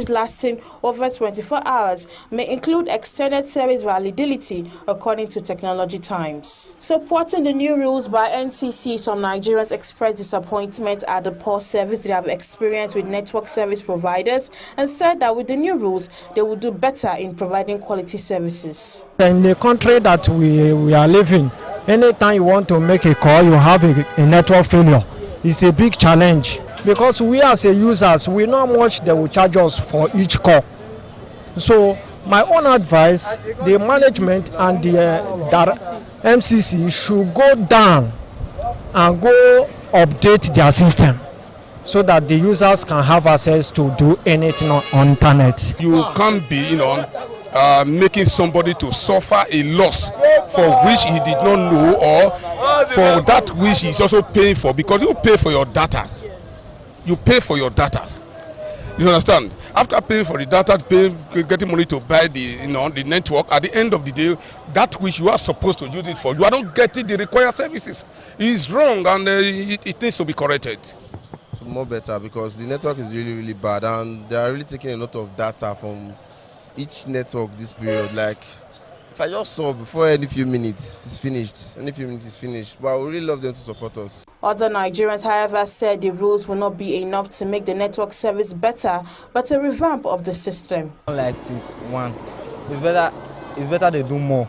service lasting over 24 hours may include extended service validity according to Technology Times. Supporting the new rules by NCC, some Nigerians expressed disappointment at the poor service they have experienced with network service providers and said that with the new rules, they will do better in providing quality services. In the country that we are living, anytime you want to make a call, you have a network failure. It's a big challenge because we as a users, we know how much they will charge us for each call. So my own advice, the management and the MCC should go down and go update their system so that the users can have access to do anything on internet. You can't be, making somebody to suffer a loss for which he did not know, or for that which he's also paying for, because you pay for your data. You pay for your data. You understand? After paying for the data, getting money to buy the network, at the end of the day, that which you are supposed to use it for, you are not getting the required services. It is wrong, and it needs to be corrected. So more better, because the network is really, really bad, and they are really taking a lot of data from each network this period. Like, if I just saw before any few minutes it's finished, but I would really love them to support us. Other Nigerians, however, said the rules will not be enough to make the network service better, but a revamp of the system. I liked it. One, it's better they do more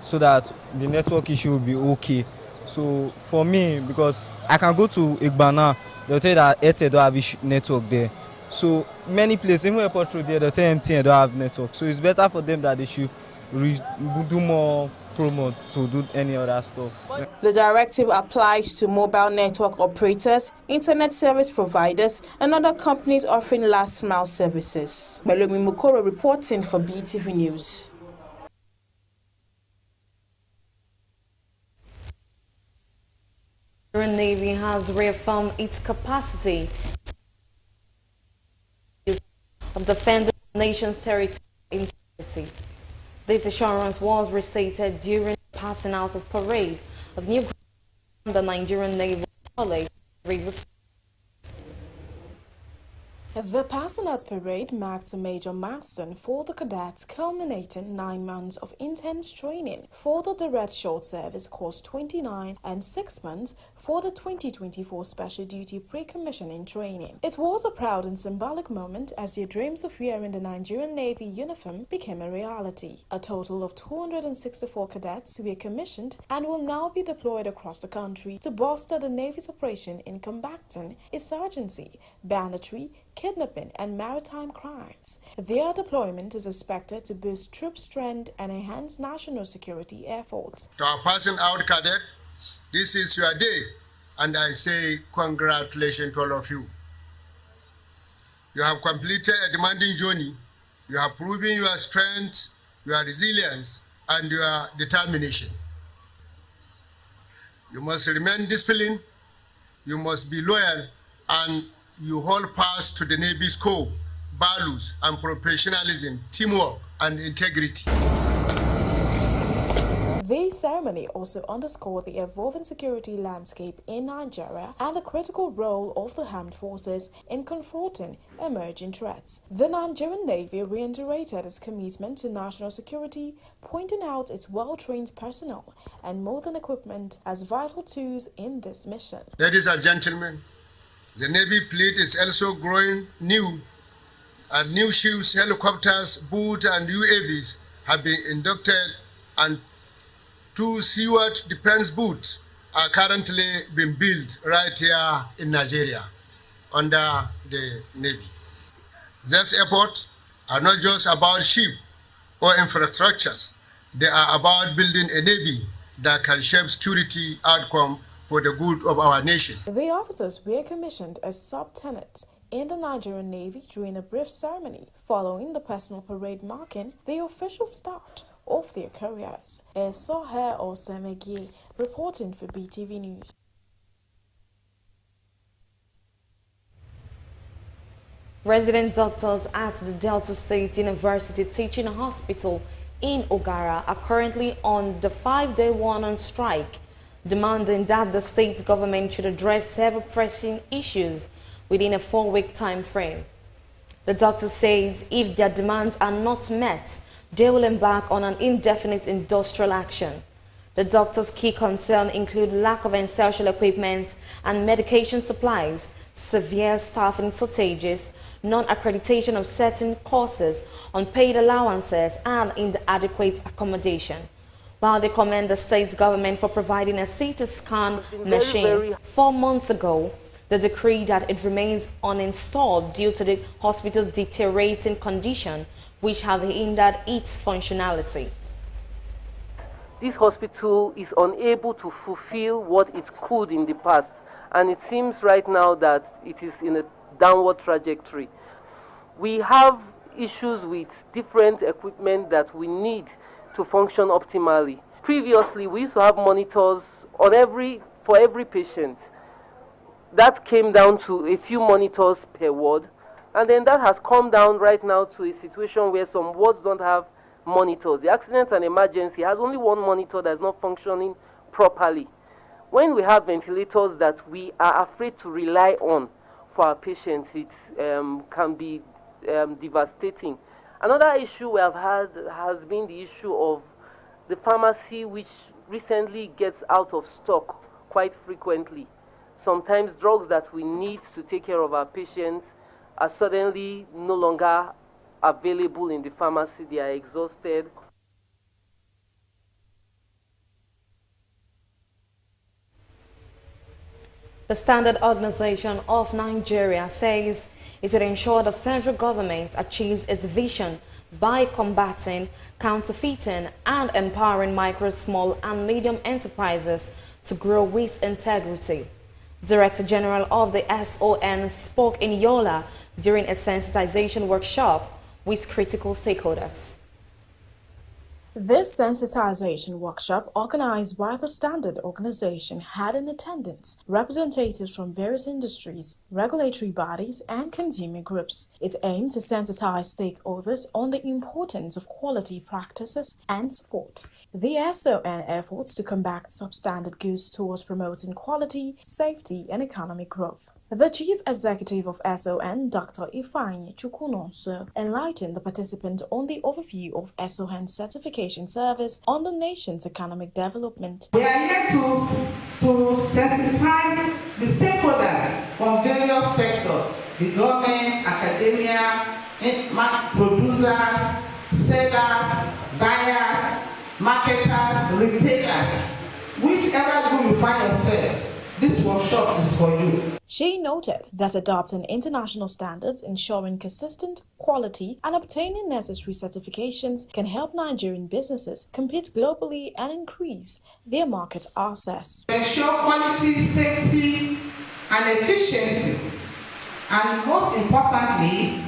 so that the network issue will be okay. So for me, because I can go to Igbana, they'll tell you that Airtel don't have network there. So many places, even airport road there, they'll tell MTN don't have network. So it's better for them that they should do more promo to do any other stuff. The directive applies to mobile network operators, internet service providers, and other companies offering last-mile services. Melomi Mukoro reporting for BeeTv News. The Navy has reaffirmed its capacity of defending the nation's territorial integrity. This assurance was restated during the passing out of parade of new graduates from the Nigerian Naval College. The passing out parade marked a major milestone for the cadets, culminating 9 months of intense training for the Direct Short Service Course 29 and 6 months for the 2024 Special Duty Pre-Commissioning Training. It was a proud and symbolic moment as their dreams of wearing the Nigerian Navy uniform became a reality. A total of 264 cadets were commissioned and will now be deployed across the country to bolster the Navy's operation in combating insurgency, banditry, kidnapping, and maritime crimes. Their deployment is expected to boost troop strength and enhance national security efforts. To our passing out cadet, this is your day, and I say congratulations to all of you. You have completed a demanding journey. You have proven your strength, your resilience, and your determination. You must remain disciplined, you must be loyal, and you hold fast to the Navy's core values and professionalism, teamwork, and integrity. This ceremony also underscored the evolving security landscape in Nigeria and the critical role of the armed forces in confronting emerging threats. The Nigerian Navy reiterated its commitment to national security, pointing out its well-trained personnel and modern equipment as vital tools in this mission. Ladies and gentlemen, the Navy fleet is also growing new, and new ships, helicopters, boats, and UAVs have been inducted, and 2 seaward defense boats are currently being built right here in Nigeria under the Navy. These efforts are not just about ships or infrastructures. They are about building a Navy that can shape security outcome for the good of our nation. The officers were commissioned as sub-lieutenants in the Nigerian Navy during a brief ceremony following the personal parade marking the official start of their careers. Soher Osemegi reporting for BeeTv News. Resident doctors at the Delta State University Teaching Hospital in Ogara are currently on the 5-day one-on strike, demanding that the state government should address several pressing issues within a 4-week time frame. The doctor says if their demands are not met, they will embark on an indefinite industrial action. The doctor's key concerns include lack of essential equipment and medication supplies, severe staffing shortages, non-accreditation of certain courses, unpaid allowances, and inadequate accommodation. While they commend the state government for providing a CT scan machine 4 months ago, the decree that it remains uninstalled due to the hospital's deteriorating condition, which have hindered its functionality. This hospital is unable to fulfill what it could in the past, and it seems right now that it is in a downward trajectory. We have issues with different equipment that we need to function optimally. Previously, we used to have monitors on for every patient. That came down to a few monitors per ward, and then that has come down right now to a situation where some wards don't have monitors. The accident and emergency has only one monitor that's not functioning properly. When we have ventilators that we are afraid to rely on for our patients, it can be devastating. Another issue we have had has been the issue of the pharmacy, which recently gets out of stock quite frequently. Sometimes drugs that we need to take care of our patients are suddenly no longer available in the pharmacy. They are exhausted. The Standard Organization of Nigeria says it will ensure the federal government achieves its vision by combating counterfeiting and empowering micro, small and medium enterprises to grow with integrity. Director General of the SON spoke in Yola during a sensitization workshop with critical stakeholders. This sensitization workshop, organized by the Standard Organization, had in attendance representatives from various industries, regulatory bodies, and consumer groups. It aimed to sensitize stakeholders on the importance of quality practices and support. The SON efforts to combat substandard goods towards promoting quality, safety, and economic growth. The Chief Executive of SON, Dr. Ifeanyi Chukwunonso, enlightened the participants on the overview of SON certification service on the nation's economic development. We are here to sensitize the stakeholders from various sectors, the government, academia, producers, sellers, buyers, marketers, retailers, whichever group you find yourself, this workshop is for you. She noted that adopting international standards, ensuring consistent quality, and obtaining necessary certifications can help Nigerian businesses compete globally and increase their market access. Ensure quality, safety, and efficiency, and most importantly,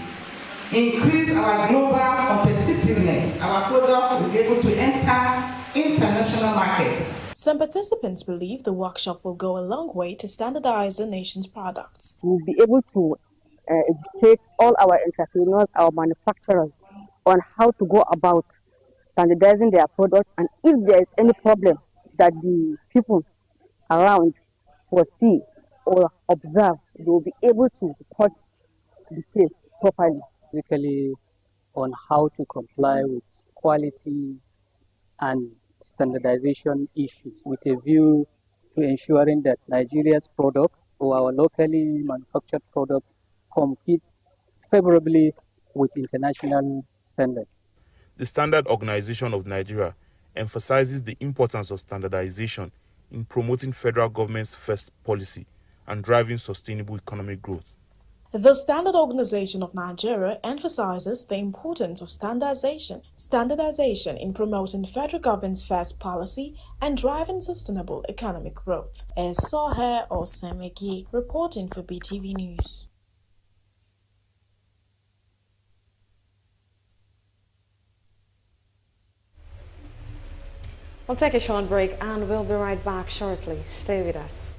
increase our global competitiveness. Our product will be able to enter international markets. Some participants believe the workshop will go a long way to standardize the nation's products. We'll be able to educate all our entrepreneurs, our manufacturers, on how to go about standardizing their products, and if there is any problem that the people around foresee or observe, they will be able to report the case properly. Basically, on how to comply with quality and standardization issues with a view to ensuring that Nigeria's product or our locally manufactured product competes favorably with international standards. The Standard Organization of Nigeria emphasizes the importance of standardization in promoting federal government's first policy and driving sustainable economic growth. The Standard Organization of Nigeria emphasizes the importance of standardization in promoting federal government's first policy and driving sustainable economic growth. Sohe Osemegi reporting for BeeTv News. We'll take a short break and we'll be right back shortly. Stay with us.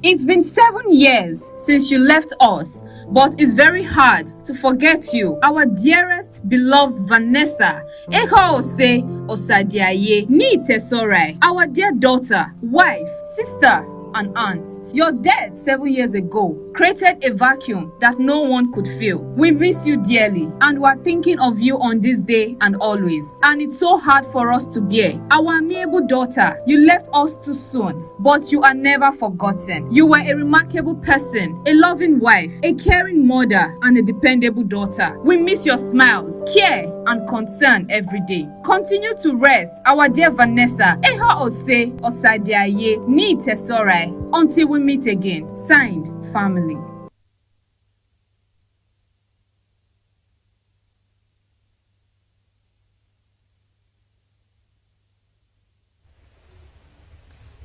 It's been 7 years since you left us, but it's very hard to forget you, our dearest beloved Vanessa. Eka Ose Osadiaye Ni Tesorai, our dear daughter, wife, sister, an aunt. Your death 7 years ago created a vacuum that no one could fill. We miss you dearly and we're thinking of you on this day and always. And it's so hard for us to bear. Our amiable daughter, you left us too soon, but you are never forgotten. You were a remarkable person, a loving wife, a caring mother, and a dependable daughter. We miss your smiles, care, and concern every day. Continue to rest, our dear Vanessa. Eha Ose Osadiaye Ni Tesorai. Until we meet again. Signed, family.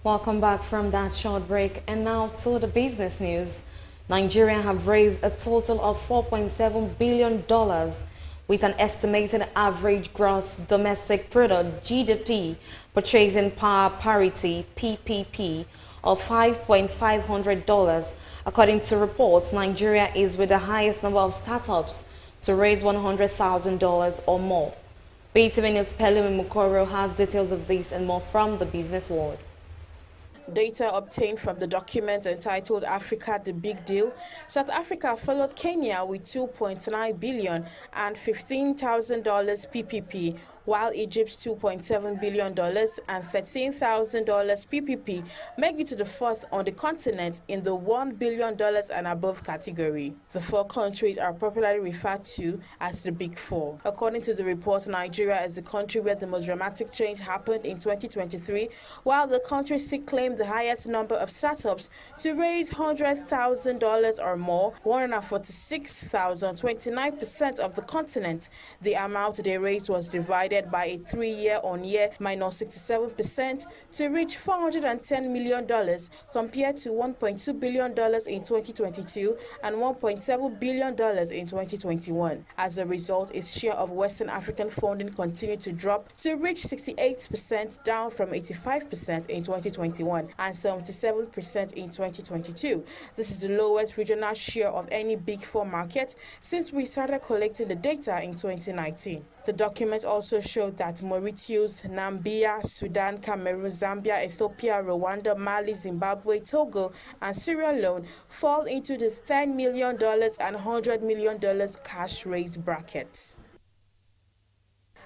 Welcome back from that short break. And now to the business news. Nigeria have raised a total of $4.7 billion with an estimated average gross domestic product GDP purchasing power parity PPP of $5,500. According to reports, Nigeria is with the highest number of startups to raise $100,000 or more. BeeTv News' Pelumi Mukoro has details of this and more from the business world. Data obtained from the document entitled Africa the Big Deal, South Africa followed Kenya with $2.9 billion and $15,000 PPP, while Egypt's $2.7 billion and $13,000 PPP make it to the fourth on the continent in the $1 billion and above category. The four countries are popularly referred to as the Big Four. According to the report, Nigeria is the country where the most dramatic change happened in 2023, while the country still claimed the highest number of startups to raise $100,000 or more, 146,000, 29% of the continent. The amount they raised was divided by a 3-year-on-year minus 67% to reach $410 million compared to $1.2 billion in 2022 and $1.7 billion in 2021. As a result, its share of Western African funding continued to drop to reach 68%, down from 85% in 2021 and 77% in 2022. This is the lowest regional share of any Big Four market since we started collecting the data in 2019. The document also showed that Mauritius, Namibia, Sudan, Cameroon, Zambia, Ethiopia, Rwanda, Mali, Zimbabwe, Togo, and Sierra Leone fall into the $10 million and $100 million cash raise brackets.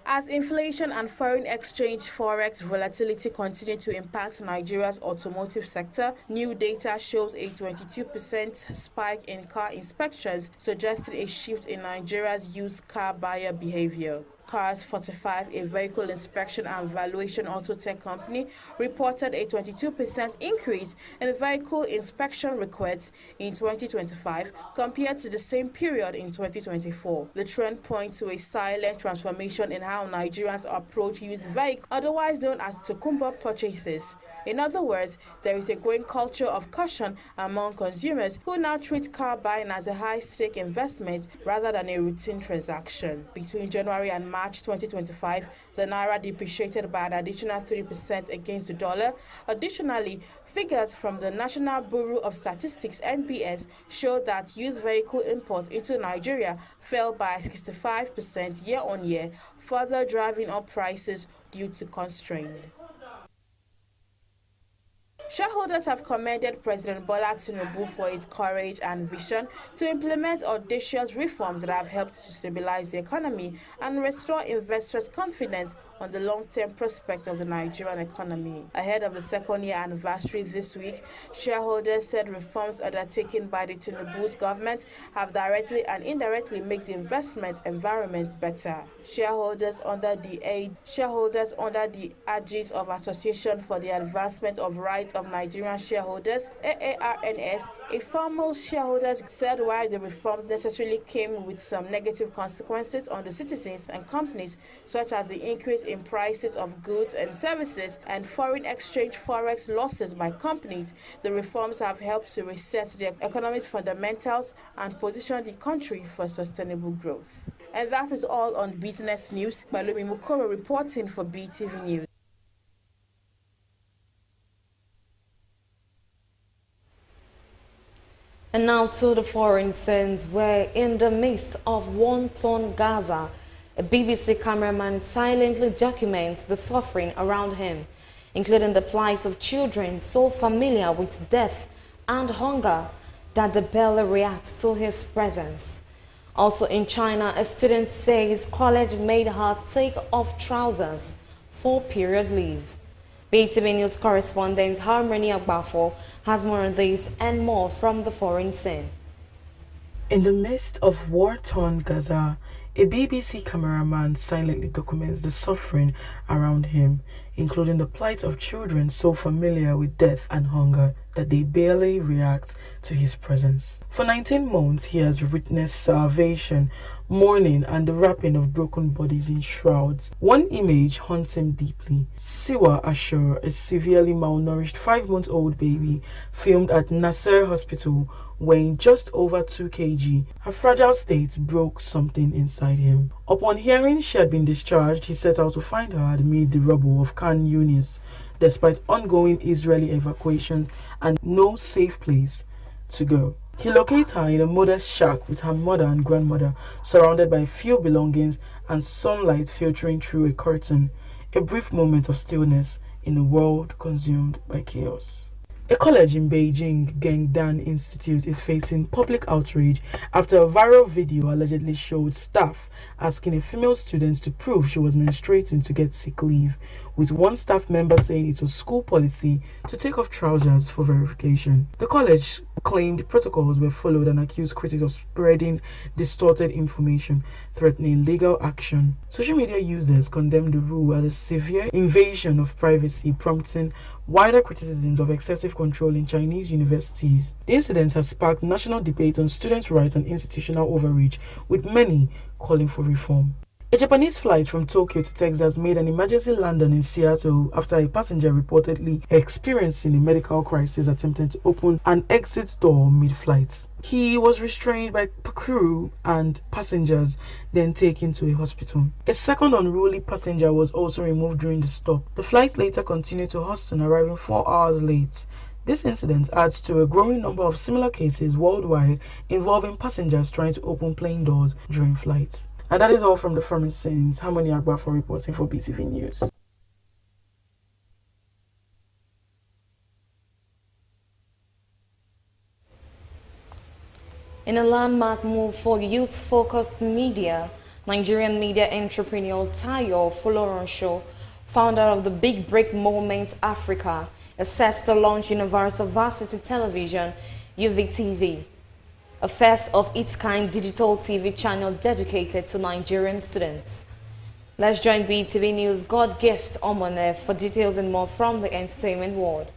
As inflation and foreign exchange forex volatility continue to impact Nigeria's automotive sector, new data shows a 22% spike in car inspections, suggesting a shift in Nigeria's used car buyer behavior. Cars 45, a vehicle inspection and valuation auto tech company, reported a 22% increase in vehicle inspection requests in 2025 compared to the same period in 2024. The trend points to a silent transformation in how Nigerians approach used vehicles, otherwise known as Tokumba purchases. In other words, there is a growing culture of caution among consumers who now treat car buying as a high-stake investment rather than a routine transaction. Between January and March 2025, the Naira depreciated by an additional 3% against the dollar. Additionally, figures from the National Bureau of Statistics (NBS) show that used vehicle imports into Nigeria fell by 65% year-on-year, further driving up prices due to constraint. Shareholders have commended President Bola Tinubu for his courage and vision to implement audacious reforms that have helped to stabilize the economy and restore investors' confidence on the long-term prospect of the Nigerian economy. Ahead of the second-year anniversary this week, shareholders said reforms undertaken by the Tinubu's government have directly and indirectly made the investment environment better. Shareholders under the aegis of Association for the Advancement of Rights of Nigerian Shareholders, AARNS, a formal shareholders said while the reforms necessarily came with some negative consequences on the citizens and companies, such as the increase in prices of goods and services and foreign exchange forex losses by companies, the reforms have helped to reset the economy's fundamentals and position the country for sustainable growth. And that is all on business news. Pelumi Mukoro reporting for BeeTv News. And now to the foreign scenes, where in the midst of war-torn Gaza, a BBC cameraman silently documents the suffering around him. including the plight of children so familiar with death and hunger that they barely react to his presence. Also in China, a student says college made her take off trousers for period leave. BeeTv News correspondent Harmony Agbafo has more on this and more from the foreign scene. In the midst of war-torn Gaza, a BBC cameraman silently documents the suffering around him, including the plight of children so familiar with death and hunger that they barely react to his presence. For 19 months, he has witnessed starvation, mourning, and the wrapping of broken bodies in shrouds. One image haunts him deeply. Siwa Ashur, a severely malnourished 5-month-old baby, filmed at Nasser Hospital, weighing just over 2 kg. Her fragile state broke something inside him. Upon hearing she had been discharged, he set out to find her amid the rubble of Khan Yunis, despite ongoing Israeli evacuations and no safe place to go. He locates her in a modest shack with her mother and grandmother, surrounded by few belongings and sunlight filtering through a curtain. A brief moment of stillness in a world consumed by chaos. A college in Beijing, Gengdan Institute, is facing public outrage after a viral video allegedly showed staff asking a female student to prove she was menstruating to get sick leave, with one staff member saying it was school policy to take off trousers for verification. The college claimed protocols were followed and accused critics of spreading distorted information, threatening legal action. Social media users condemned the rule as a severe invasion of privacy, prompting wider criticisms of excessive control in Chinese universities. The incident has sparked national debate on students' rights and institutional overreach, with many calling for reform. A Japanese flight from Tokyo to Texas made an emergency landing in Seattle after a passenger reportedly experiencing a medical crisis attempting to open an exit door mid-flight. He was restrained by crew and passengers, then taken to a hospital. A second unruly passenger was also removed during the stop. The flight later continued to Houston, arriving 4 hours late. This incident adds to a growing number of similar cases worldwide involving passengers trying to open plane doors during flights. And that is all from the foreign scenes. Harmony Agbafo reporting for BeeTv News. In a landmark move for youth-focused media, Nigerian media entrepreneur Tayo Foloronsho, founder of the Big Break Moment Africa, is set to launch Universal Varsity Television, UVTV, a first-of-its-kind digital TV channel dedicated to Nigerian students. Let's join BeeTv News' God Gift Omone for details and more from the entertainment world.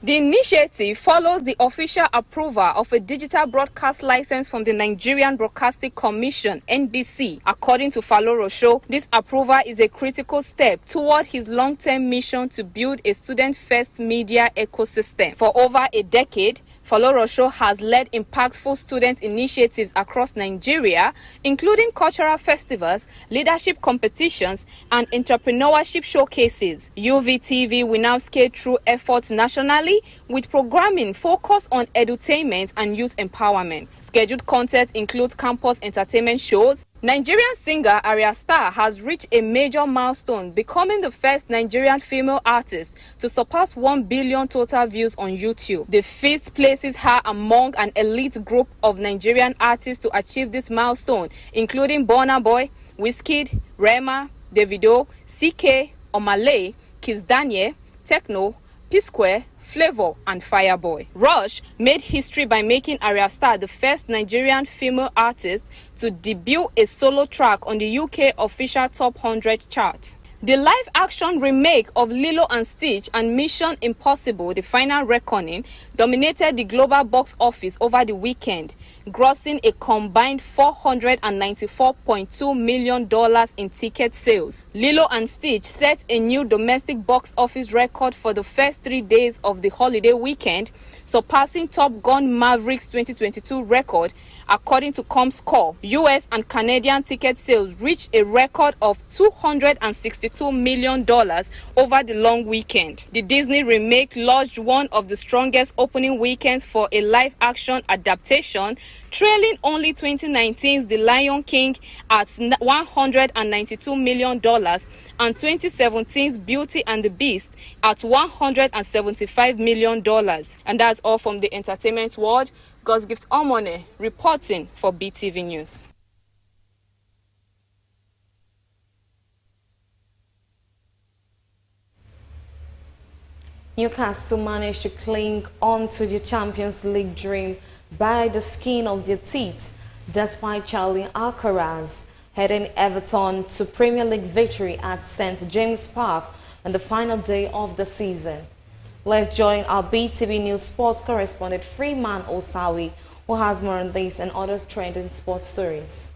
The initiative follows the official approval of a digital broadcast license from the Nigerian Broadcasting Commission, NBC. According to Foloronsho, this approval is a critical step toward his long-term mission to build a student-first media ecosystem. For over a decade, Foloronsho has led impactful student initiatives across Nigeria, including cultural festivals, leadership competitions, and entrepreneurship showcases. UVTV will now scale through efforts nationally with programming focused on edutainment and youth empowerment. Scheduled content includes campus entertainment shows. Nigerian singer Arya Star has reached a major milestone, becoming the first Nigerian female artist to surpass 1 billion total views on YouTube. The feat places her among an elite group of Nigerian artists to achieve this milestone, including Burna Boy, Wizkid, Rema, Davido, CK, Omale, Kiss Daniel, Techno, P-Square, Flavor, and Fireboy. Rush made history by making Arya Star the first Nigerian female artist to debut a solo track on the UK official Top 100 chart. The live-action remake of Lilo and Stitch and Mission Impossible: The Final Reckoning dominated the global box office over the weekend, grossing a combined $494.2 million in ticket sales. Lilo and Stitch set a new domestic box office record for the first 3 days of the holiday weekend, surpassing Top Gun Maverick's 2022 record. According to Comscore, US and Canadian ticket sales reached a record of 262 $122 million over the long weekend. The Disney remake lodged one of the strongest opening weekends for a live-action adaptation, trailing only 2019's The Lion King at $192 million and 2017's Beauty and the Beast at $175 million. And that's all from the entertainment world. God's Gift Omone reporting for BeeTv News. Newcastle managed to cling on to the Champions League dream by the skin of their teeth, despite Charlie Alcaraz heading Everton to Premier League victory at St. James Park on the final day of the season. Let's join our BeeTv News sports correspondent Freeman Osawi, who has more on this and other trending sports stories.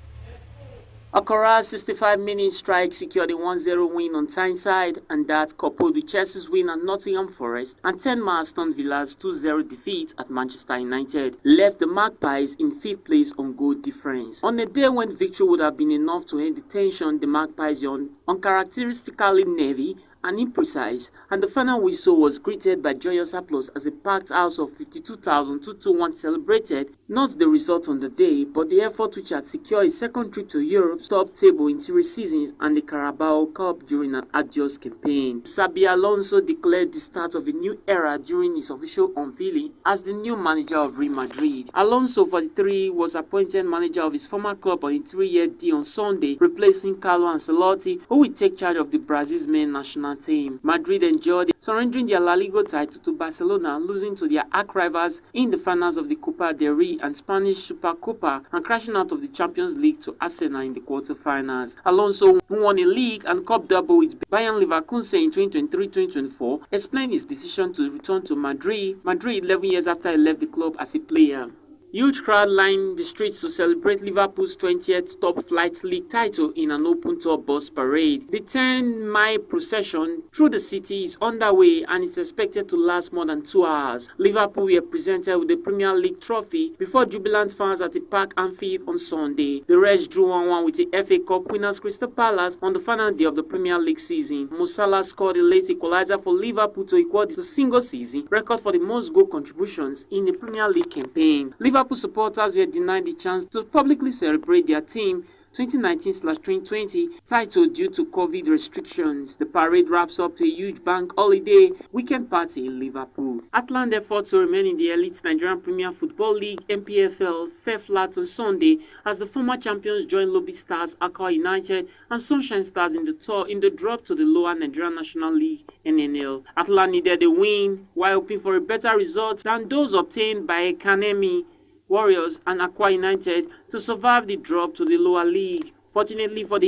Alcaraz's 65-minute strike secured a 1-0 win on Tyneside, and that, coupled with Chelsea's win at Nottingham Forest and 10 Aston Villa's 2-0 defeat at Manchester United, left the Magpies in 5th place on goal difference. On a day when victory would have been enough to end the tension, the Magpies were uncharacteristically nervy and imprecise, and the final whistle was greeted by joyous applause as a packed house of 52,221 celebrated not the result on the day, but the effort which had secured a second trip to Europe's top table in 3 seasons and the Carabao Cup during an arduous campaign. Xabi Alonso declared the start of a new era during his official unveiling as the new manager of Real Madrid. Alonso, 43, was appointed manager of his former club on a 3-year deal on Sunday, replacing Carlo Ancelotti, who will take charge of the Brazil's main national team. Madrid enjoyed surrendering their La Liga title to Barcelona, losing to their arch rivals in the finals of the Copa del Rey and Spanish Supercopa, and crashing out of the Champions League to Arsenal in the quarterfinals. Alonso, who won a league and cup double with Bayern Leverkusen in 2023-2024, explained his decision to return to Madrid 11 years after he left the club as a player. Huge crowd lined the streets to celebrate Liverpool's 20th top-flight league title in an open-tour bus parade. The 10-mile procession through the city is underway and is expected to last more than 2 hours. Liverpool were presented with the Premier League trophy before jubilant fans at the Park Anfield on Sunday. The rest drew 1-1 with the FA Cup winners Crystal Palace on the final day of the Premier League season. Mo Salah scored a late equalizer for Liverpool to equal the single-season record for the most goal contributions in a Premier League campaign. Liverpool supporters were denied the chance to publicly celebrate their team 2019/2020 title due to COVID restrictions. The parade wraps up a huge bank holiday weekend party in Liverpool. Atalanta effort to remain in the elite Nigerian Premier Football League (NPFL) fell flat on Sunday as the former champions joined Lobby Stars, Akwa United, and Sunshine Stars in the drop to the lower Nigerian National League (NNL). Atalanta needed a win while hoping for a better result than those obtained by Kanemi Warriors and Akwa United to survive the drop to the lower league. Fortunately for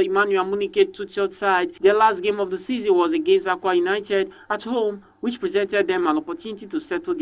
Emmanuel Munike Tuchel's side, their last game of the season was against Akwa United at home, which presented them an opportunity to settle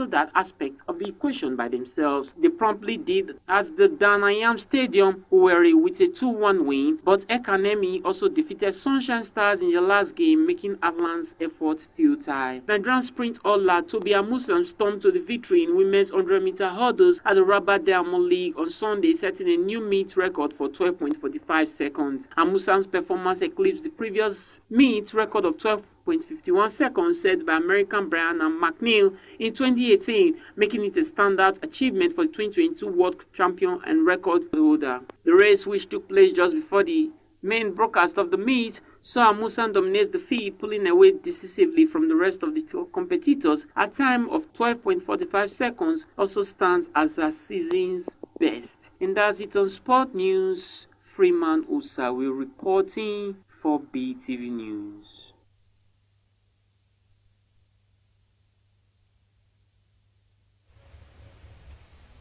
that aspect of the equation by themselves. They promptly did at the Danayam Stadium, with a 2-1 win, but Ekanemi also defeated Sunshine Stars in the last game, making Atlanta's effort futile. Nigerian sprint hurdler Tobi Amusan stormed to the victory in women's 100-meter hurdles at the Rabat Diamond League on Sunday, setting a new meet record for 12.45 seconds. Amusan's performance eclipsed the previous meet record of 12.51 seconds set by American Brianna McNeil in 2018, making it a standout achievement for the 2022 world champion and record holder. The race, which took place just before the main broadcast of the meet, saw Amusan dominates the field, pulling away decisively from the rest of the competitors. A time of 12.45 seconds also stands as a season's best. And that's it on Sport News. Freeman Usawi reporting for BeeTv News.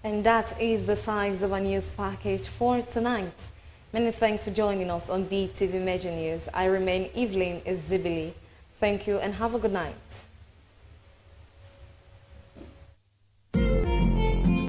And that is the size of our news package for tonight. Many thanks for joining us on BeeTv Major News. I remain Evelyn Izibili. Thank you and have a good night.